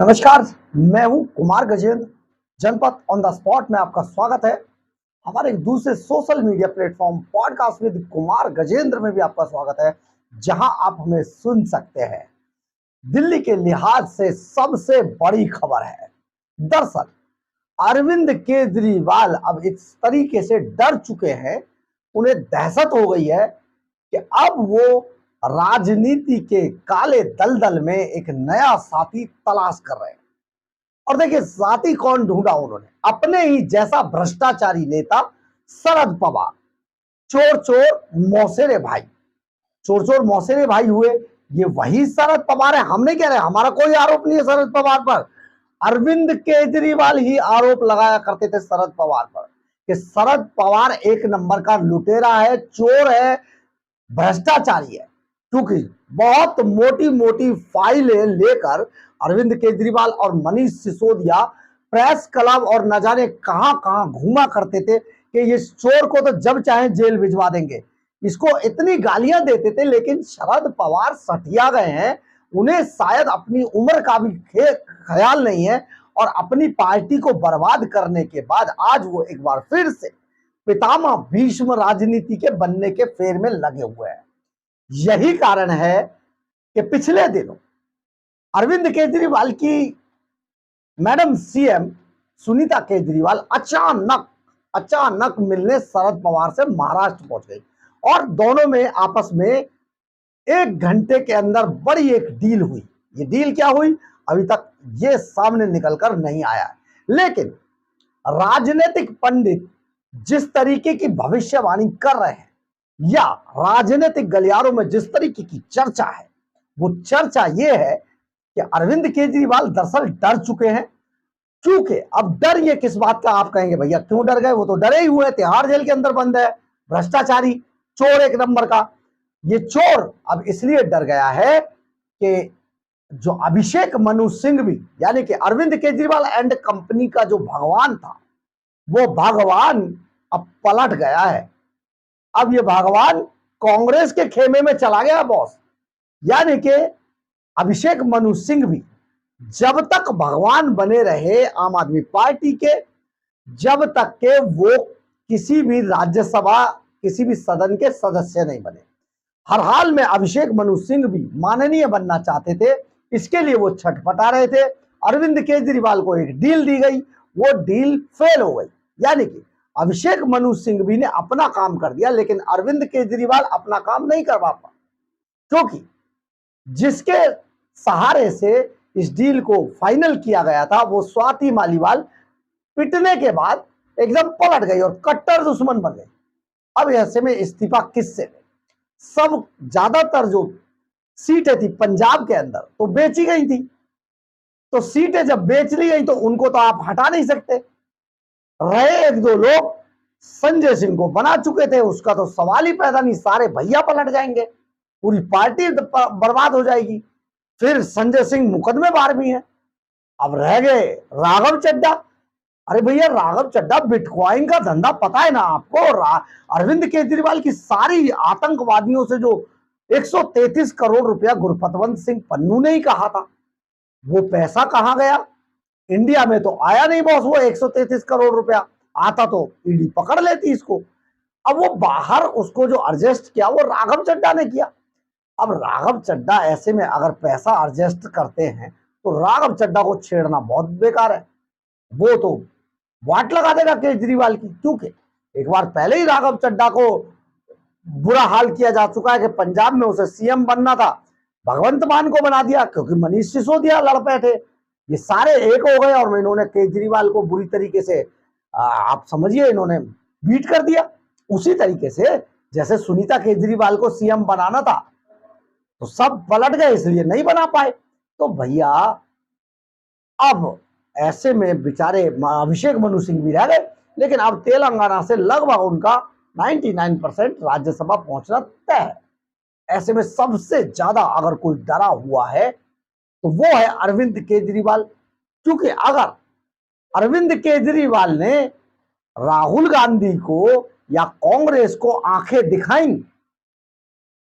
नमस्कार। मैं हूं कुमार गजेंद्र। जनपद ऑन द स्पॉट में आपका स्वागत है। हमारे एक दूसरे social media platform podcast with Kumar Gajendra में भी आपका स्वागत है, जहां आप हमें सुन सकते हैं। दिल्ली के लिहाज से सबसे बड़ी खबर है। दरअसल अरविंद केजरीवाल अब इस तरीके से डर चुके हैं, उन्हें दहशत हो गई है कि अब वो राजनीति के काले दलदल में एक नया साथी तलाश कर रहे हैं। और देखिए, साथी कौन ढूंढा उन्होंने? अपने ही जैसा भ्रष्टाचारी नेता शरद पवार। चोर चोर मौसेरे भाई, चोर चोर मौसेरे भाई हुए, ये वही शरद पवार है। हम नहीं कह रहे, हमारा कोई आरोप नहीं है शरद पवार पर। अरविंद केजरीवाल ही आरोप लगाया करते थे शरद पवार पर कि शरद पवार एक नंबर का लुटेरा है, चोर है, भ्रष्टाचारी है। क्योंकि बहुत मोटी मोटी फाइलें लेकर अरविंद केजरीवाल और मनीष सिसोदिया प्रेस क्लब और न जाने कहां कहां घूमा करते थे कि इस चोर को तो जब चाहे जेल भिजवा देंगे। इसको इतनी गालियां देते थे, लेकिन शरद पवार सठिया गए हैं। उन्हें शायद अपनी उम्र का भी ख्याल नहीं है, और अपनी पार्टी को बर्बाद करने के बाद आज वो एक बार फिर से पितामह भीष्म राजनीति के बनने के फेर में लगे हुए हैं। यही कारण है कि पिछले दिनों अरविंद केजरीवाल की मैडम सीएम सुनीता केजरीवाल अचानक मिलने शरद पवार से महाराष्ट्र पहुंच गई, और दोनों में आपस में 1 घंटे के अंदर बड़ी एक डील हुई। ये डील क्या हुई, अभी तक ये सामने निकलकर नहीं आया है। लेकिन राजनीतिक पंडित जिस तरीके की भविष्यवाणी कर रहे हैं, या राजनीतिक गलियारों में जिस तरीके की चर्चा है, वो चर्चा ये है कि अरविंद केजरीवाल दरअसल डर चुके हैं। क्योंकि अब डर ये किस बात का, आप कहेंगे भैया क्यों डर गए? वो तो डरे ही हुए, तिहाड़ जेल के अंदर बंद है, भ्रष्टाचारी चोर एक नंबर का। ये चोर अब इसलिए डर गया है कि जो अभिषेक मनु सिंघवी, यानी कि अरविंद केजरीवाल एंड कंपनी का जो भगवान था, वो भगवान अब पलट गया है। अब ये भगवान कांग्रेस के खेमे में चला गया बॉस। यानी कि अभिषेक मनु सिंघवी जब तक भगवान बने रहे आम आदमी पार्टी के, जब तक के वो किसी भी राज्यसभा, किसी भी सदन के सदस्य नहीं बने। हर हाल में अभिषेक मनु सिंघवी माननीय बनना चाहते थे, इसके लिए वो छटपटा रहे थे। अरविंद केजरीवाल को एक डील दी गई, वो डील फेल हो गई। यानी कि अभिषेक मनु सिंघवी ने अपना काम कर दिया, लेकिन अरविंद केजरीवाल अपना काम नहीं कर पाता। क्योंकि जिसके सहारे से इस डील को फाइनल किया गया था, वो स्वाति मालीवाल पिटने के बाद एकदम पलट गई और कट्टर दुश्मन बन गई। अब ऐसे में इस्तीफा किससे दे? सब ज्यादातर जो सीटें थी पंजाब के अंदर तो बेची गई थी, तो सीटें जब बेच ली गई तो उनको तो आप हटा नहीं सकते। रहे 1-2 लोग, संजय सिंह को बना चुके थे, उसका तो सवाल ही पैदा नहीं, सारे भैया पलट जाएंगे, पूरी पार्टी बर्बाद हो जाएगी। फिर संजय सिंह मुकदमेबाज भी है। अब रह गए राघव चड्ढा। अरे भैया, राघव चड्ढा बिटकॉइन का धंधा पता है ना आपको? अरविंद केजरीवाल की सारी आतंकवादियों से जो 133 करोड़ रुपया गुरपतवंत सिंह पन्नू ने ही कहा था, वो पैसा कहां गया? इंडिया में तो आया नहीं बॉस। वो 133 करोड़ रुपया आता तो ईडी पकड़ लेती इसको। अब वो बाहर उसको जो एडजस्ट किया वो राघव चड्ढा ने किया। अब राघव चड्ढा ऐसे में अगर पैसा एडजस्ट करते हैं तो राघव चड्ढा को छेड़ना बहुत बेकार है। वो तो वाट लगा देगा केजरीवाल की, क्योंकि एक बार पहले ही राघव चड्ढा को बुरा हाल किया जा चुका है कि पंजाब में उसे सीएम बनना था, भगवंत मान को बना दिया क्योंकि मनीष सिसोदिया लड़ पे थे। ये सारे एक हो गए और इन्होंने केजरीवाल को बुरी तरीके से आप समझिए इन्होंने बीट कर दिया। उसी तरीके से जैसे सुनीता केजरीवाल को सीएम बनाना था तो सब पलट गए, इसलिए नहीं बना पाए। तो भैया अब ऐसे में बेचारे अभिषेक मनु सिंह भी रह गए, लेकिन अब तेलंगाना से लगभग उनका 99% राज्यसभा पहुंचना तय है। ऐसे में सबसे ज्यादा अगर कोई डरा हुआ है तो वो है अरविंद केजरीवाल। क्योंकि अगर अरविंद केजरीवाल ने राहुल गांधी को या कांग्रेस को आंखें दिखाई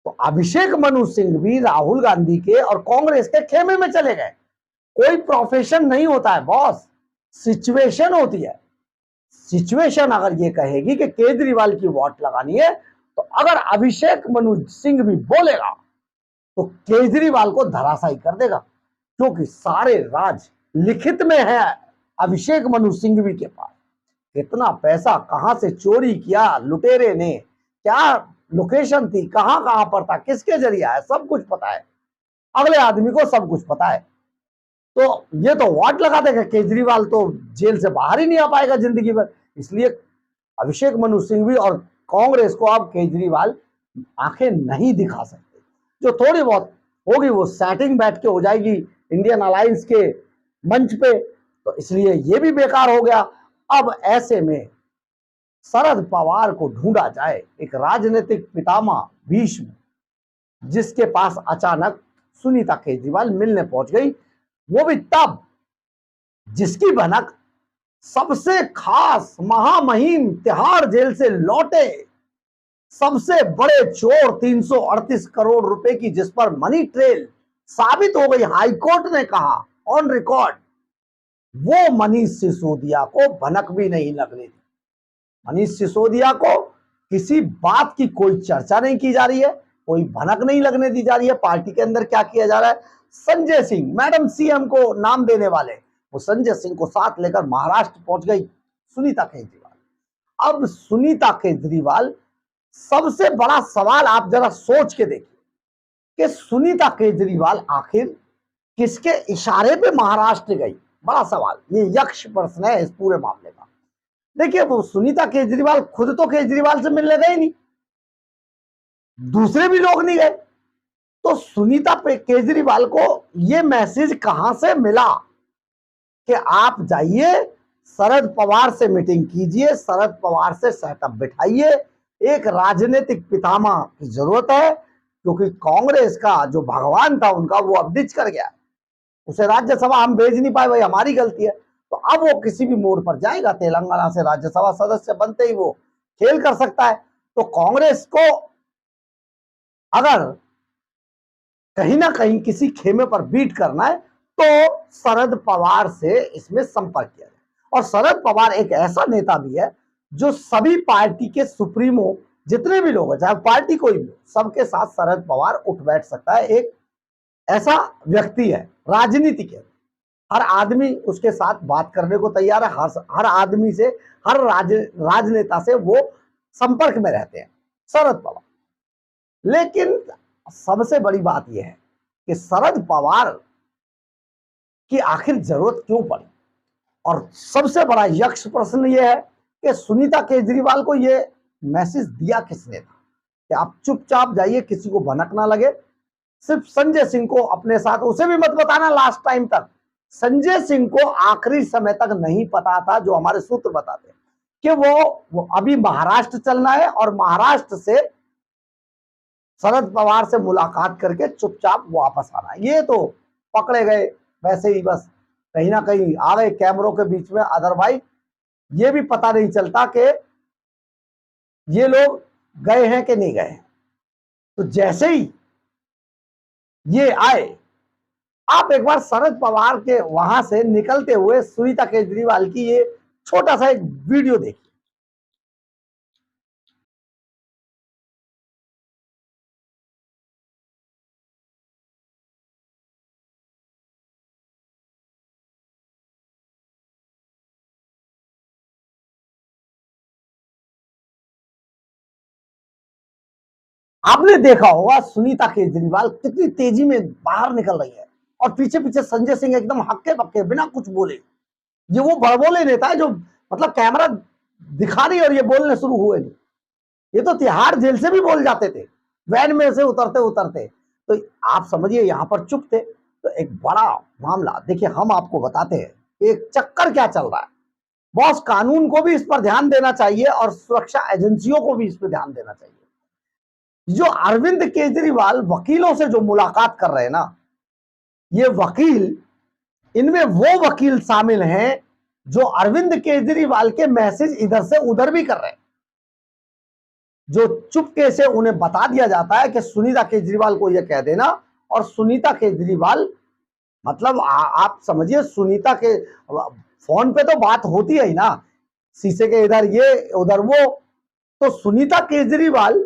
तो अभिषेक मनु सिंह भी राहुल गांधी के और कांग्रेस के खेमे में चले गए। कोई प्रोफेशन नहीं होता है बॉस, सिचुएशन होती है। सिचुएशन अगर ये कहेगी कि केजरीवाल की वोट लगानी है, तो अगर अभिषेक मनु सिंह भी बोलेगा तो केजरीवाल को धराशायी कर देगा, क्योंकि सारे राज लिखित में है अभिषेक मनु सिंघवी के पास। कितना पैसा कहां से चोरी किया लुटेरे ने, क्या लोकेशन थी, कहां कहां पर था, किसके जरिए है, सब कुछ पता है। अगले आदमी को सब कुछ पता है। तो ये तो वोट लगा देगा, केजरीवाल तो जेल से बाहर ही नहीं आ पाएगा जिंदगी भर। इसलिए अभिषेक मनु सिंघवी और कांग्रेस को अब केजरीवाल आंखें नहीं दिखा सकते। जो थोड़ी बहुत होगी वो सेटिंग बैठ के हो जाएगी इंडियन अलायंस के मंच पे, तो इसलिए ये भी बेकार हो गया। अब ऐसे में शरद पवार को ढूंढा जाए, एक राजनीतिक पितामह भीष्म, जिसके पास अचानक सुनीता केजरीवाल मिलने पहुंच गई, वो भी तब जिसकी भनक सबसे खास महामहिम तिहाड़ जेल से लौटे सबसे बड़े चोर 338 करोड़ रुपए की, जिस पर मनी ट्रेल साबित हो गई, हाईकोर्ट ने कहा ऑन रिकॉर्ड, वो मनीष सिसोदिया को भनक भी नहीं लगने दी। मनीष सिसोदिया को किसी बात की कोई चर्चा नहीं की जा रही है, कोई भनक नहीं लगने दी जा रही है। पार्टी के अंदर क्या किया जा रहा है, संजय सिंह मैडम सीएम को नाम देने वाले, वो संजय सिंह को साथ लेकर महाराष्ट्र पहुंच गई सुनीता केजरीवाल। अब सुनीता केजरीवाल, सबसे बड़ा सवाल आप जरा सोच के देखिए कि सुनीता केजरीवाल आखिर किसके इशारे पे महाराष्ट्र गई, बड़ा सवाल, ये यक्ष प्रश्न है इस पूरे मामले का। देखिए, वो सुनीता केजरीवाल खुद तो केजरीवाल से मिलने गए नहीं, दूसरे भी लोग नहीं गए, तो सुनीता केजरीवाल को ये मैसेज कहां से मिला कि आप जाइए शरद पवार से मीटिंग कीजिए, शरद पवार से सेटअप बिठाइए, एक राजनीतिक पितामह की जरूरत है, क्योंकि कांग्रेस का जो भगवान था उनका वो अब डिच कर गया, उसे राज्यसभा हम भेज नहीं पाए, भाई हमारी गलती है। तो अब वो किसी भी मोड़ पर जाएगा, तेलंगाना से राज्यसभा सदस्य बनते ही वो खेल कर सकता है। तो कांग्रेस को अगर कहीं ना कहीं किसी खेमे पर बीट करना है तो शरद पवार से इसमें संपर्क किया जाए। और शरद पवार एक ऐसा नेता भी है जो सभी पार्टी के सुप्रीमो जितने भी लोग हैं, चाहे पार्टी कोई भी, सबके साथ शरद पवार उठ बैठ सकता है। एक ऐसा व्यक्ति है राजनीति के, हर आदमी उसके साथ बात करने को तैयार है, हर आदमी से, हर राजनेता से वो संपर्क में रहते हैं शरद पवार। लेकिन सबसे बड़ी बात यह है कि शरद पवार की आखिर जरूरत क्यों पड़ी, और सबसे बड़ा यक्ष प्रश्न यह है कि सुनीता केजरीवाल को यह मैसेज दिया किसने था कि आप चुपचाप जाइए, किसी को भनक ना लगे, सिर्फ संजय सिंह को अपने साथ, उसे भी मत बताना लास्ट टाइम तक। संजय सिंह को आखिरी समय तक नहीं पता था, जो हमारे सूत्र बताते हैं कि वो अभी महाराष्ट्र चलना है और महाराष्ट्र से शरद पवार से मुलाकात करके चुपचाप वापस आना है। ये तो पकड़े गए वैसे ही, बस कहीं ना कहीं आ गए कैमरों के बीच में, अदरवाइज ये भी पता नहीं चलता कि ये लोग गए हैं कि नहीं गए। तो जैसे ही ये आए, आप एक बार शरद पवार के वहां से निकलते हुए सुनीता केजरीवाल की ये छोटा सा एक वीडियो देखिए। आपने देखा होगा सुनीता केजरीवाल कितनी तेजी में बाहर निकल रही है, और पीछे पीछे संजय सिंह एकदम हक्के बक्के बिना कुछ बोले। ये वो बड़बोले नेता है जो मतलब कैमरा दिखा नहीं और ये बोलने शुरू हुए नहीं। ये तो तिहाड़ जेल से भी बोल जाते थे वैन में से उतरते उतरते। तो आप समझिए यहाँ पर चुप थे। तो एक बड़ा मामला देखिए, हम आपको बताते हैं एक चक्कर क्या चल रहा है। बॉस, कानून को भी इस पर ध्यान देना चाहिए और सुरक्षा एजेंसियों को भी इस पर ध्यान देना चाहिए। जो अरविंद केजरीवाल वकीलों से जो मुलाकात कर रहे हैं ना, ये वकील, इनमें वो वकील शामिल हैं जो अरविंद केजरीवाल के मैसेज इधर से उधर भी कर रहे हैं। जो चुपके से उन्हें बता दिया जाता है कि सुनीता केजरीवाल को यह कह देना, और सुनीता केजरीवाल मतलब आप समझिए, सुनीता के फोन पे तो बात होती है ही ना, शीशे के इधर ये उधर वो। तो सुनीता केजरीवाल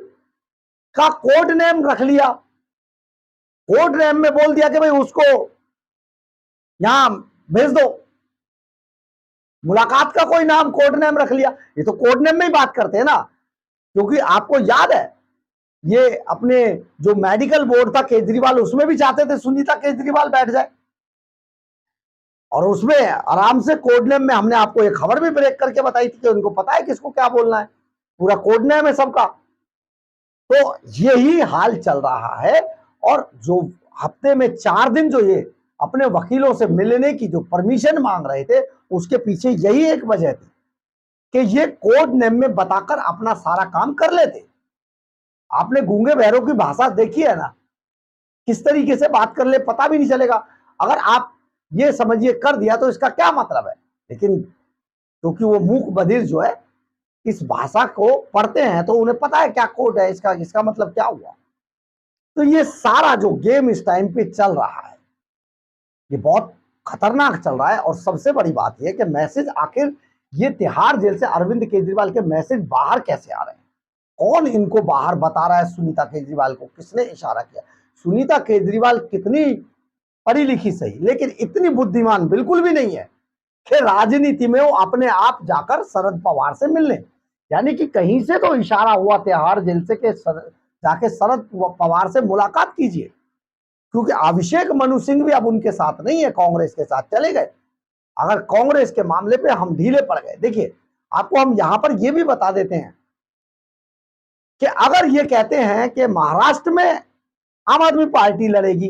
का कोड नेम रख लिया, कोड नेम में बोल दिया कि भाई उसको यहां भेज दो। मुलाकात का कोई नाम कोड नेम रख लिया। ये तो कोड नेम में ही बात करते हैं ना, क्योंकि आपको याद है ये अपने जो मेडिकल बोर्ड था केजरीवाल, उसमें भी चाहते थे सुनीता केजरीवाल बैठ जाए, और उसमें आराम से कोड नेम में हमने आपको एक खबर भी ब्रेक करके बताई थी कि उनको पता है किसको क्या बोलना है, पूरा कोड नेम है सबका। तो यही हाल चल रहा है। और जो हफ्ते में 4 दिन जो ये अपने वकीलों से मिलने की जो परमिशन मांग रहे थे, उसके पीछे यही एक वजह थी कि ये कोड नेम में बताकर अपना सारा काम कर लेते। आपने गूंगे बहरों की भाषा देखी है ना, किस तरीके से बात कर ले पता भी नहीं चलेगा। अगर आप ये समझिए कर दिया तो इसका क्या मतलब है, लेकिन क्योंकि वो मूक बधिर जो है इस भाषा को पढ़ते हैं तो उन्हें पता है क्या कोड है इसका, इसका मतलब क्या हुआ। तो ये सारा जो गेम इस टाइम पे चल रहा है ये बहुत खतरनाक चल रहा है। और सबसे बड़ी बात यह कि मैसेज आखिर ये तिहाड़ जेल से अरविंद केजरीवाल के मैसेज बाहर कैसे आ रहे हैं, कौन इनको बाहर बता रहा है सुनीता केजरीवाल को, किसने इशारा किया। सुनीता केजरीवाल कितनी पढ़ी लिखी सही, लेकिन इतनी बुद्धिमान बिल्कुल भी नहीं है कि राजनीति में वो अपने आप जाकर शरद पवार से मिलने, यानी कि कहीं से तो इशारा हुआ तिहाड़ जेल से कि जाके शरद पवार से मुलाकात कीजिए, क्योंकि अभिषेक मनु सिंह भी अब उनके साथ नहीं है, कांग्रेस के साथ चले गए। अगर कांग्रेस के मामले पे हम ढीले पड़ गए, देखिए आपको हम यहां पर यह भी बता देते हैं कि अगर ये कहते हैं कि महाराष्ट्र में आम आदमी पार्टी लड़ेगी,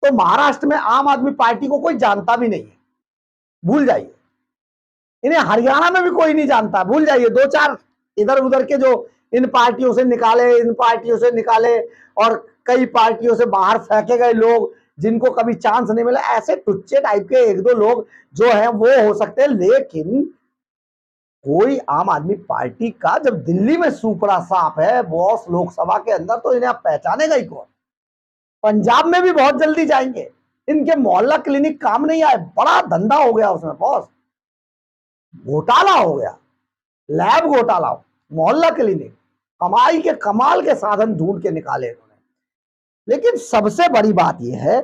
तो महाराष्ट्र में आम आदमी पार्टी को कोई जानता भी नहीं है, भूल जाइए। इन्हें हरियाणा में भी कोई नहीं जानता, भूल जाइए। 2-4 इधर उधर के जो इन पार्टियों से निकाले, इन पार्टियों से निकाले और कई पार्टियों से बाहर फेंके गए लोग जिनको कभी चांस नहीं मिला, ऐसे टुच्चे टाइप के 1-2 लोग जो हैं वो हो सकते हैं, लेकिन कोई आम आदमी पार्टी का जब दिल्ली में सुपड़ा साफ है बॉस लोकसभा के अंदर, तो इन्हें आप पहचानेगा ही कौन। पंजाब में भी बहुत जल्दी जाएंगे, इनके मोहल्ला क्लिनिक काम नहीं आए, बड़ा धंधा हो गया उसमें बॉस, घोटाला हो गया, लैब घोटाला, मोहल्ला क्लिनिक, कमाई के कमाल के साधन ढूंढ के निकाले इन्होंने। लेकिन सबसे बड़ी बात यह है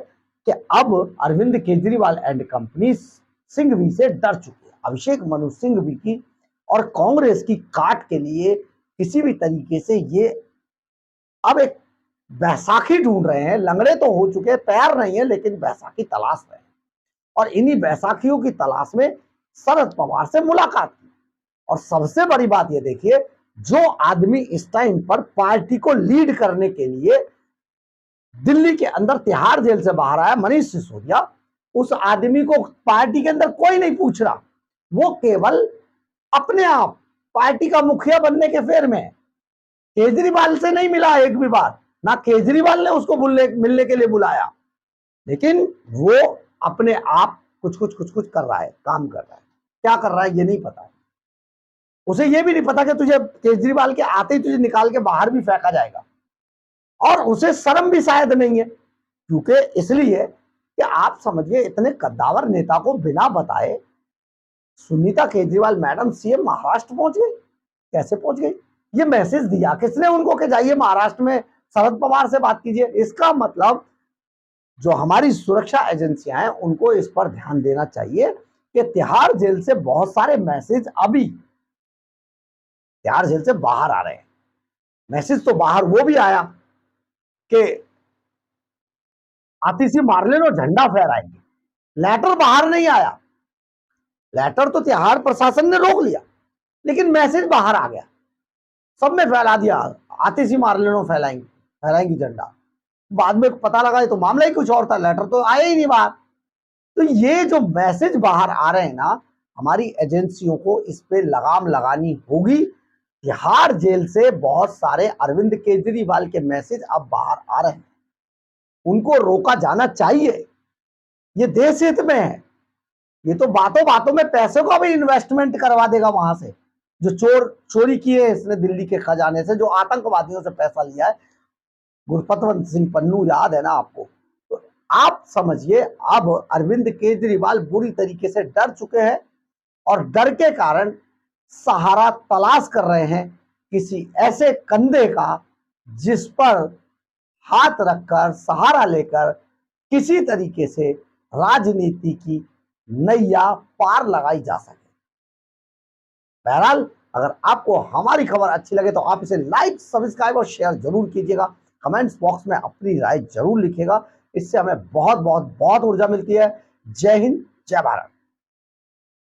कि अब अरविंद केजरीवाल एंड कंपनी सिंघवी से डर चुके हैं, अभिषेक मनु सिंघवी की और कांग्रेस की काट के लिए किसी भी तरीके से ये अब एक बैसाखी ढूंढ रहे हैं। लंगड़े तो हो चुके हैं, तैयार नहीं है, लेकिन बैसाखी तलाश रहे हैं। और इन्हीं बैसाखियों की तलाश में शरद पवार से मुलाकात की। और सबसे बड़ी बात यह देखिए, जो आदमी इस टाइम पर पार्टी को लीड करने के लिए दिल्ली के अंदर तिहाड़ जेल से बाहर आया, मनीष सिसोदिया, उस आदमी को पार्टी के अंदर कोई नहीं पूछ रहा, वो केवल अपने आप पार्टी का मुखिया बनने के फेर में। केजरीवाल से नहीं मिला एक भी बार, ना केजरीवाल ने उसको मिलने के लिए बुलाया, लेकिन वो अपने आप कुछ कुछ कर रहा है, काम कर रहा है। क्या कर रहा है ये नहीं पता है उसे, ये भी नहीं पता कि तुझे केजरीवाल के आते ही तुझे निकाल के बाहर भी फेंका जाएगा। और उसे शर्म भी शायद नहीं है, क्योंकि इसलिए कि आप समझिए इतने कद्दावर नेता को बिना बताए सुनीता केजरीवाल मैडम सीएम महाराष्ट्र पहुंच गई। कैसे पहुंच गई, ये मैसेज दिया किसने उनको कि जाइए महाराष्ट्र में शरद पवार से बात कीजिए। इसका मतलब जो हमारी सुरक्षा एजेंसियां हैं उनको इस पर ध्यान देना चाहिए कि तिहाड़ जेल से बहुत सारे मैसेज अभी तिहाड़ जेल से बाहर आ रहे हैं। मैसेज तो बाहर वो भी आया कि आतिशी मार्लेनो झंडा फहराएंगे, लेटर बाहर नहीं आया। लेटर तो तिहाड़ प्रशासन ने रोक लिया, लेकिन मैसेज बाहर आ गया, सब में फैला दिया, आतिशी मार्लेनो फहराएंगी झंडा। बाद में पता लगा ये तो मामला ही कुछ और था, लेटर तो आया ही नहीं बाहर। तो ये जो मैसेज बाहर आ रहे हैं ना, हमारी एजेंसियों को इस पे लगाम लगानी होगी। तिहाड़ जेल से बहुत सारे अरविंद केजरीवाल के मैसेज अब बाहर आ रहे हैं, उनको रोका जाना चाहिए। ये देश हित में है। ये तो बातों बातों में पैसे को भी इन्वेस्टमेंट करवा देगा वहां से, जो चोरी किए इसने दिल्ली के खजाने से, जो आतंकवादियों से पैसा लिया है। गुरपतवंत सिंह पन्नू याद है ना आपको, तो आप समझिए अब अरविंद केजरीवाल बुरी तरीके से डर चुके हैं और डर के कारण सहारा तलाश कर रहे हैं किसी ऐसे कंधे का जिस पर हाथ रखकर सहारा लेकर किसी तरीके से राजनीति की नैया पार लगाई जा सके। बहरहाल अगर आपको हमारी खबर अच्छी लगे तो आप इसे लाइक, सब्सक्राइब और शेयर जरूर कीजिएगा। कमेंट्स बॉक्स में अपनी राय जरूर लिखिएगा। इससे हमें बहुत बहुत बहुत ऊर्जा मिलती है। जय हिंद, जय भारत।